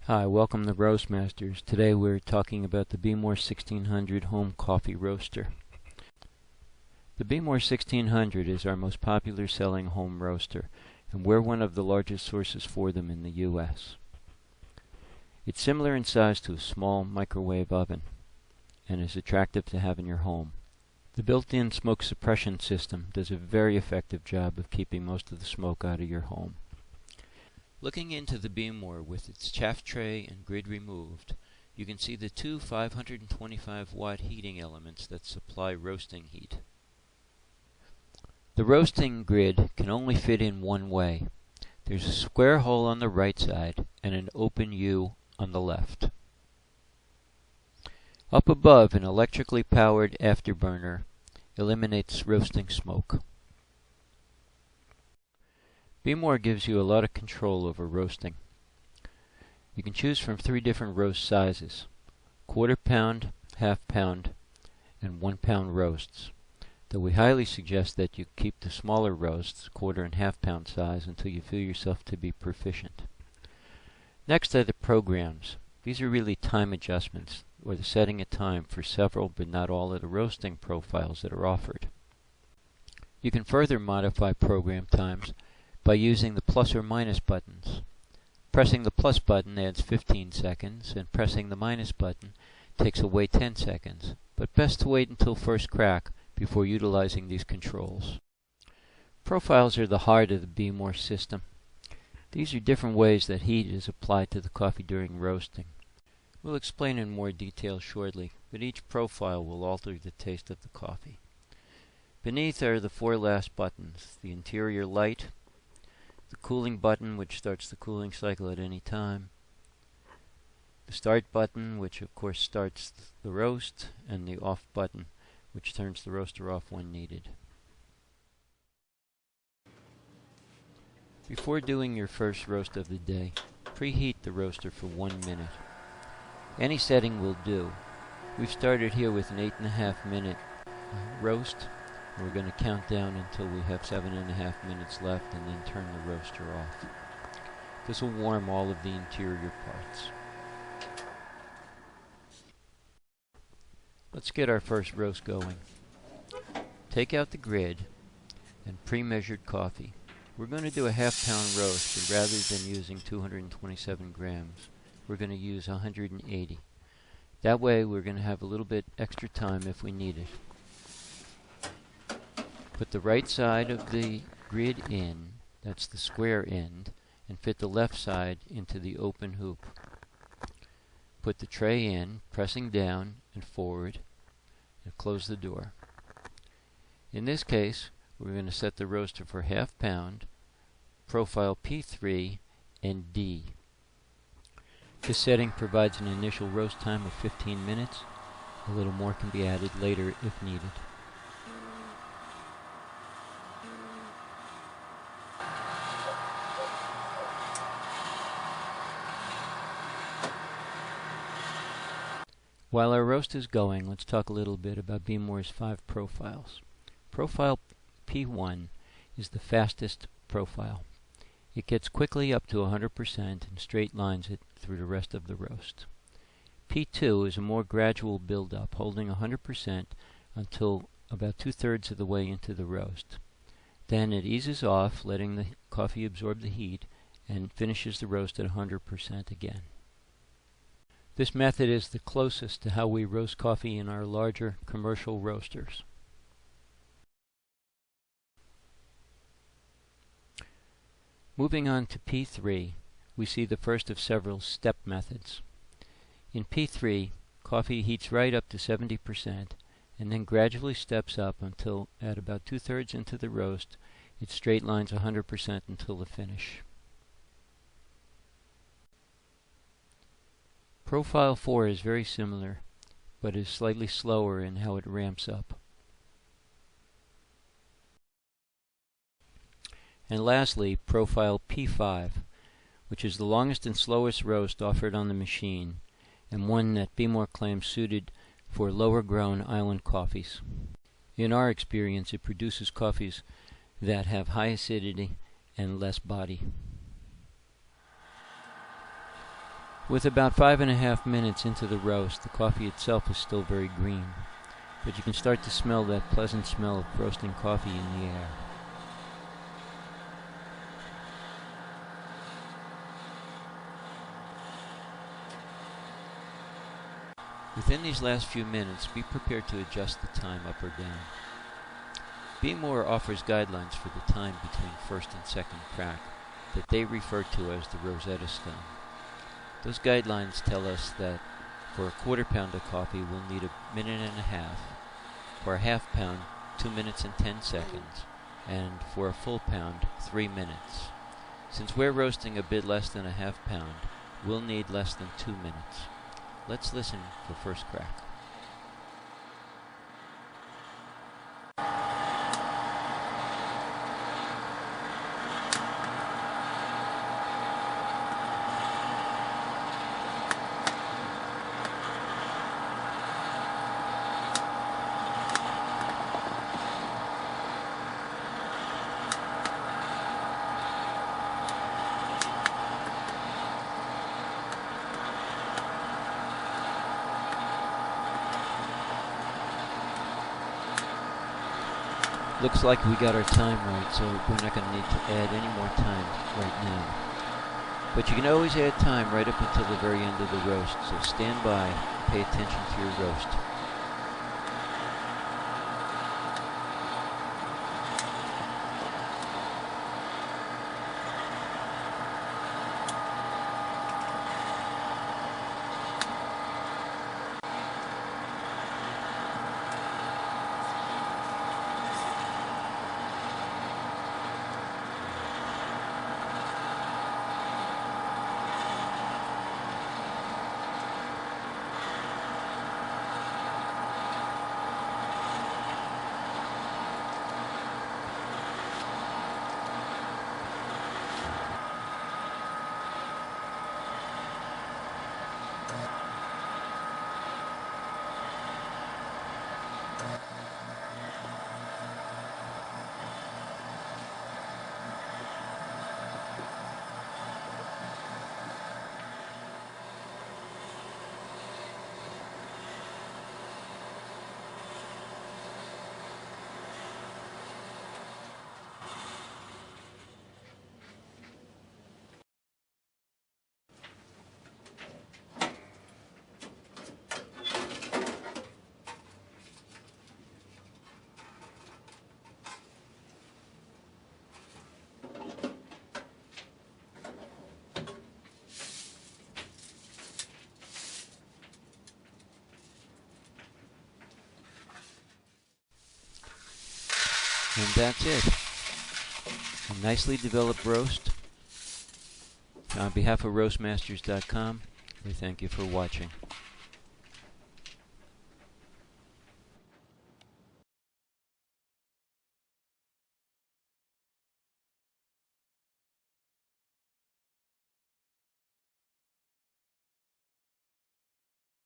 Hi, welcome to Roast Masters. Today we're talking about the Behmor 1600 home coffee roaster. The Behmor 1600 is our most popular selling home roaster, and we're one of the largest sources for them in the U.S. It's similar in size to a small microwave oven, and is attractive to have in your home. The built-in smoke suppression system does a very effective job of keeping most of the smoke out of your home. Looking into the Behmor with its chaff tray and grid removed, you can see the two 525-watt heating elements that supply roasting heat. The roasting grid can only fit in one way. There's a square hole on the right side and an open U on the left. Up above, an electrically powered afterburner eliminates roasting smoke. Behmor gives you a lot of control over roasting. You can choose from 3 different roast sizes: quarter pound, half pound, and 1 pound roasts. Though we highly suggest that you keep the smaller roasts, quarter and half pound size, until you feel yourself to be proficient. Next are the programs. These are really time adjustments, or the setting a time for several but not all of the roasting profiles that are offered. You can further modify program times by using the plus or minus buttons. Pressing the plus button adds 15 seconds, and pressing the minus button takes away 10 seconds, but best to wait until first crack before utilizing these controls. Profiles are the heart of the Behmor system. These are different ways that heat is applied to the coffee during roasting. We'll explain in more detail shortly, but each profile will alter the taste of the coffee. Beneath are the 4 last buttons: the interior light, the cooling button, which starts the cooling cycle at any time, the start button, which of course starts the roast, and the off button, which turns the roaster off when needed. Before doing your first roast of the day, preheat the roaster for 1 minute. Any setting will do. We've started here with an 8.5 minute roast. We're going to count down until we have 7.5 minutes left, and then turn the roaster off. This will warm all of the interior parts. Let's get our first roast going. Take out the grid and pre-measured coffee. We're going to do a half-pound roast, but rather than using 227 grams, we're going to use 180. That way we're going to have a little bit extra time if we need it. Put the right side of the grid in, that's the square end, and fit the left side into the open hoop. Put the tray in, pressing down and forward, and close the door. In this case, we're going to set the roaster for half pound, profile P3, and D. This setting provides an initial roast time of 15 minutes. A little more can be added later if needed. While our roast is going, let's talk a little bit about Behmor's 5 profiles. Profile P1 is the fastest profile. It gets quickly up to 100% and straight lines it through the rest of the roast. P2 is a more gradual build-up, holding 100% until about 2/3 of the way into the roast. Then it eases off, letting the coffee absorb the heat, and finishes the roast at 100% again. This method is the closest to how we roast coffee in our larger commercial roasters. Moving on to P3, we see the first of several step methods. In P3, coffee heats right up to 70% and then gradually steps up until at about 2/3 into the roast, it straight lines 100% until the finish. Profile 4 is very similar, but is slightly slower in how it ramps up. And lastly, Profile P5, which is the longest and slowest roast offered on the machine, and one that Behmor claims suited for lower grown island coffees. In our experience, it produces coffees that have high acidity and less body. With about 5.5 minutes into the roast, the coffee itself is still very green, but you can start to smell that pleasant smell of roasting coffee in the air. Within these last few minutes, be prepared to adjust the time up or down. Behmor offers guidelines for the time between first and second crack that they refer to as the Rosetta Stone. Those guidelines tell us that for a quarter pound of coffee we'll need 1.5 minutes, for a half pound 2 minutes and 10 seconds, and for a full pound 3 minutes. Since we're roasting a bit less than a half pound, we'll need less than 2 minutes. Let's listen for first crack. Looks like we got our time right, so we're not going to need to add any more time right now. But you can always add time right up until the very end of the roast, so stand by and pay attention to your roast. And that's it. A nicely developed roast. On behalf of roastmasters.com, we thank you for watching.